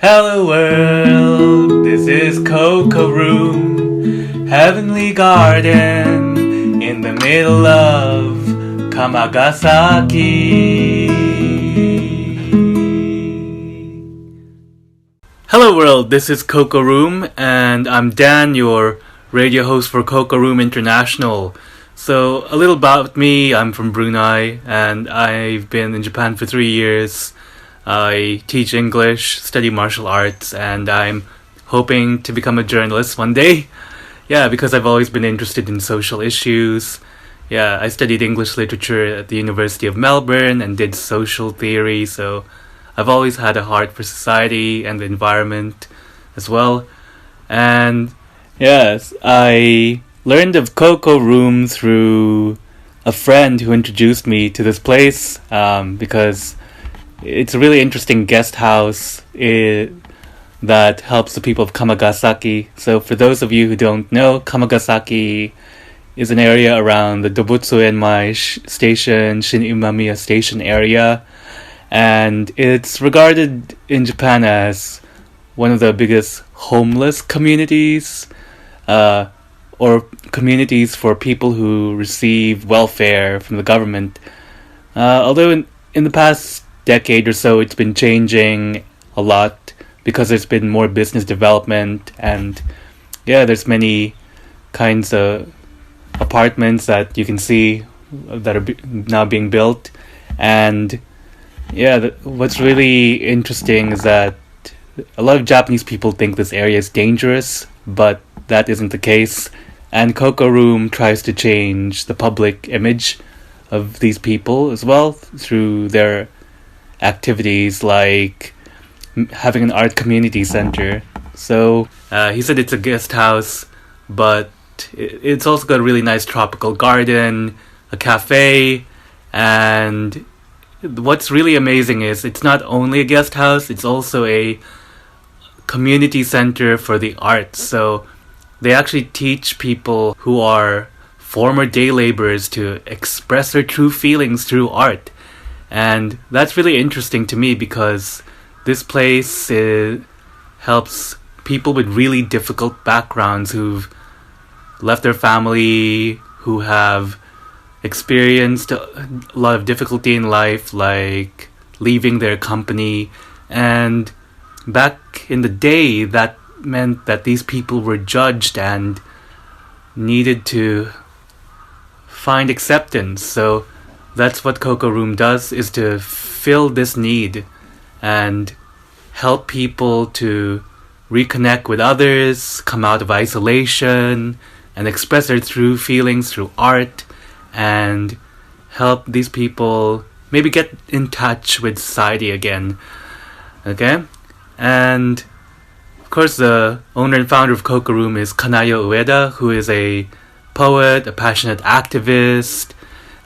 Hello world, this is Cocoroom, heavenly garden in the middle of Kamagasaki. Hello world, this is Cocoroom, and I'm Dan, your radio host for Cocoroom International. So, a little about me, I'm from Brunei, and I've been in Japan for 3 years. I teach English, study martial arts, and I'm hoping to become a journalist one day. Yeah, because I've always been interested in social issues. Yeah, I studied English literature at the University of Melbourne and did social theory, so I've always had a heart for society and the environment as well. And yes, I learned of Cocoroom through a friend who introduced me to this place because it's a really interesting guest house that helps the people of Kamagasaki. So for those of you who don't know, Kamagasaki is an area around the Dobutsu Enmai Station, Shin-Imamiya Station area. And it's regarded in Japan as one of the biggest homeless communities, or communities for people who receive welfare from the government. Although in the past decade or so, it's been changing a lot because there's been more business development, and yeah, there's many kinds of apartments that you can see that are now being built. And yeah, what's really interesting is that a lot of Japanese people think this area is dangerous, but that isn't the case. And Cocoroom tries to change the public image of these people as well through their activities like having an art community center. So he said it's a guest house, but it's also got a really nice tropical garden, a cafe, and what's really amazing is it's not only a guest house, it's also a community center for the arts. So they actually teach people who are former day laborers to express their true feelings through art. And that's really interesting to me because this place helps people with really difficult backgrounds who've left their family, who have experienced a lot of difficulty in life, like leaving their company. And back in the day, that meant that these people were judged and needed to find acceptance. So that's what Cocoroom does, is to fill this need and help people to reconnect with others, come out of isolation, and express their true feelings through art, and help these people maybe get in touch with society again. Okay? And of course, the owner and founder of Cocoroom is Kanayo Ueda, who is a poet, a passionate activist,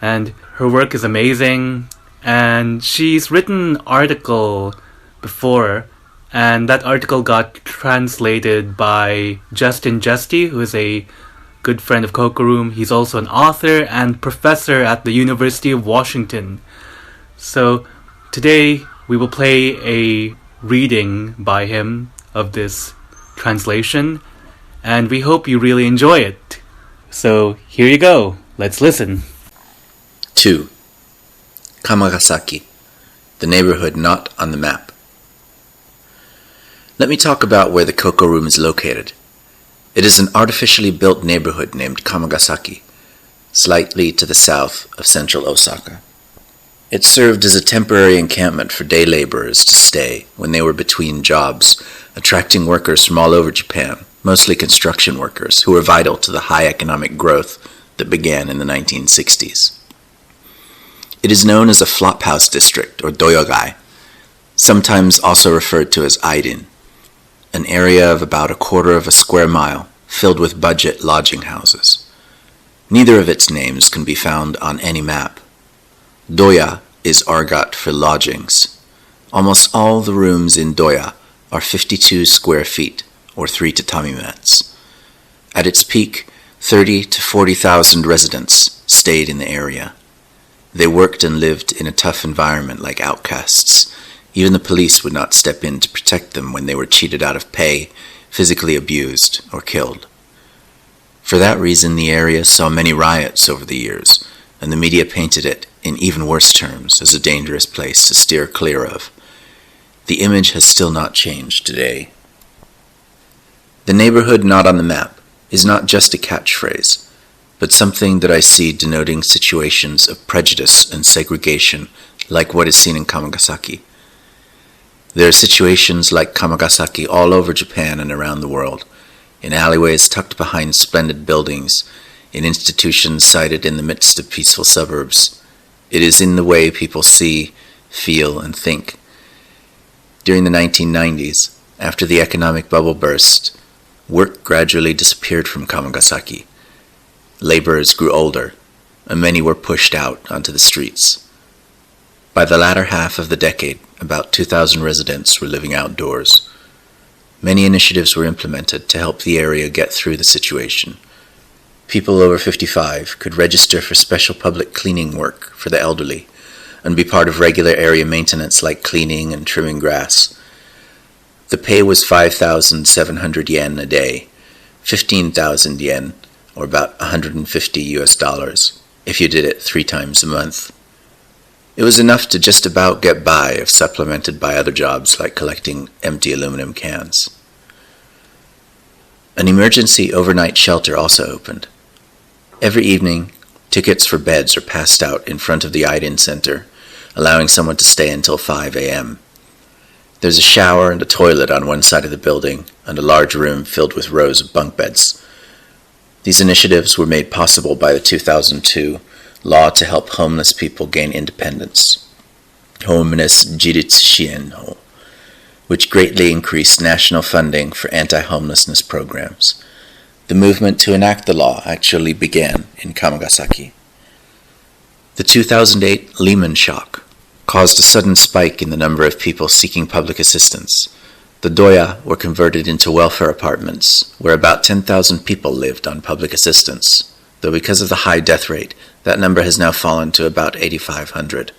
and her work is amazing. And she's written an article before, and that article got translated by Justin Justy, who is a good friend of Cocoroom. He's also an author and professor at the University of Washington. So today we will play a reading by him of this translation, and we hope you really enjoy it. So here you go. Let's listen. 2. Kamagasaki, the neighborhood not on the map. Let me talk about where the Cocoroom is located. It is an artificially built neighborhood named Kamagasaki, slightly to the south of central Osaka. It served as a temporary encampment for day laborers to stay when they were between jobs, attracting workers from all over Japan, mostly construction workers, who were vital to the high economic growth that began in the 1960s. It is known as a flophouse district, or doyogai, sometimes also referred to as Aiden, an area of about a quarter of a square mile filled with budget lodging houses. Neither of its names can be found on any map. Doya is argot for lodgings. Almost all the rooms in Doya are 52 square feet, or 3 tatami mats. At its peak, 30 to 40,000 residents stayed in the area. They worked and lived in a tough environment like outcasts, Even the police would not step in to protect them when they were cheated out of pay, physically abused, or killed. For that reason, the area saw many riots over the years, and the media painted it, in even worse terms, as a dangerous place to steer clear of. The image has still not changed today. The neighborhood not on the map is not just a catchphrase, but something that I see denoting situations of prejudice and segregation like what is seen in Kamagasaki. There are situations like Kamagasaki all over Japan and around the world, in alleyways tucked behind splendid buildings, in institutions sited in the midst of peaceful suburbs. It is in the way people see, feel, and think. During the 1990s, after the economic bubble burst, work gradually disappeared from Kamagasaki. Laborers grew older, and many were pushed out onto the streets. By the latter half of the decade, about 2,000 residents were living outdoors. Many initiatives were implemented to help the area get through the situation. People over 55 could register for special public cleaning work for the elderly and be part of regular area maintenance like cleaning and trimming grass. The pay was 5,700 yen a day, 15,000 yen, or about $150 if you did it 3 times a month. It was enough to just about get by if supplemented by other jobs like collecting empty aluminum cans. An emergency overnight shelter also opened. Every evening, tickets for beds are passed out in front of the Iden Center, allowing someone to stay until 5 a.m. There's a shower and a toilet on one side of the building, and a large room filled with rows of bunk beds. These initiatives were made possible by the 2002 law to help homeless people gain independence, Homeless Jiritsu Shien, which greatly increased national funding for anti-homelessness programs. The movement to enact the law actually began in Kamagasaki. The 2008 Lehman shock caused a sudden spike in the number of people seeking public assistance. The doya were converted into welfare apartments, where about 10,000 people lived on public assistance, though because of the high death rate, that number has now fallen to about 8,500.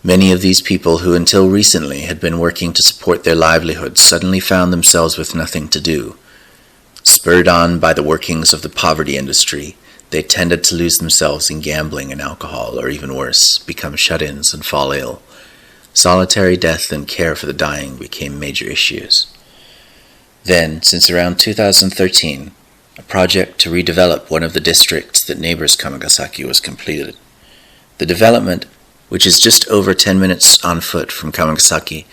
Many of these people who until recently had been working to support their livelihoods suddenly found themselves with nothing to do. Spurred on by the workings of the poverty industry, they tended to lose themselves in gambling and alcohol, or even worse, become shut-ins and fall ill. Solitary death and care for the dying became major issues. Then, since around 2013, a project to redevelop one of the districts that neighbors Kamagasaki was completed. The development, which is just over 10 minutes on foot from Kamagasaki,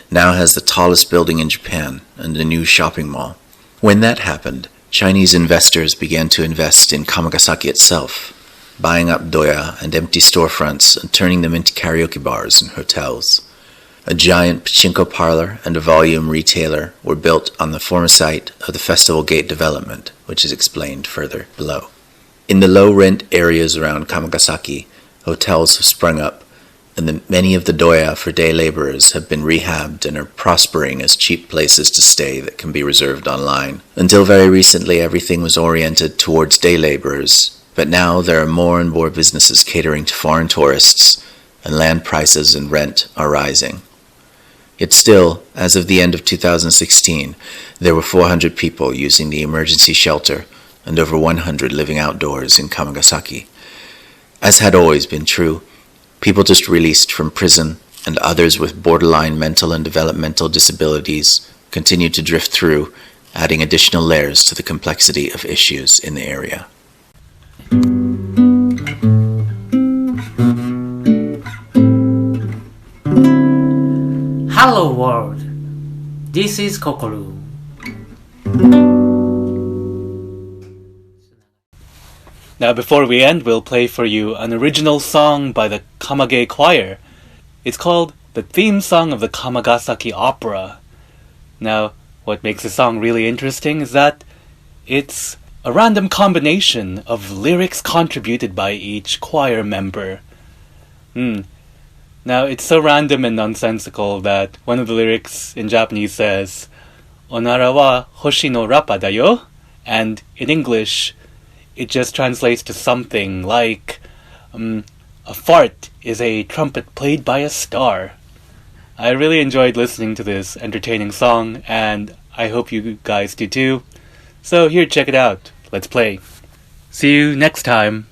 now has the tallest building in Japan and a new shopping mall. When that happened, Chinese investors began to invest in Kamagasaki itself, buying up doya and empty storefronts and turning them into karaoke bars and hotels. A giant pachinko parlor and a volume retailer were built on the former site of the Festival Gate development, which is explained further below. In the low-rent areas around Kamagasaki, hotels have sprung up, and many of the doya for day laborers have been rehabbed and are prospering as cheap places to stay that can be reserved online. Until very recently, everything was oriented towards day laborers, but now there are more and more businesses catering to foreign tourists, and land prices and rent are rising. Yet still, as of the end of 2016, there were 400 people using the emergency shelter and over 100 living outdoors in Kamagasaki. As had always been true, people just released from prison and others with borderline mental and developmental disabilities continued to drift through, adding additional layers to the complexity of issues in the area. Hello world, this is Cocoroom. Now before we end, we'll play for you an original song by the Kamage Choir. It's called the theme song of the Kamagasaki Opera. Now, what makes the song really interesting is that it's a random combination of lyrics contributed by each choir member. Now, it's so random and nonsensical that one of the lyrics in Japanese says, "Onara wa hoshi no rapa da yo," and in English, it just translates to something like, a fart is a trumpet played by a star. I really enjoyed listening to this entertaining song, and I hope you guys do too. So here, check it out. Let's play. See you next time.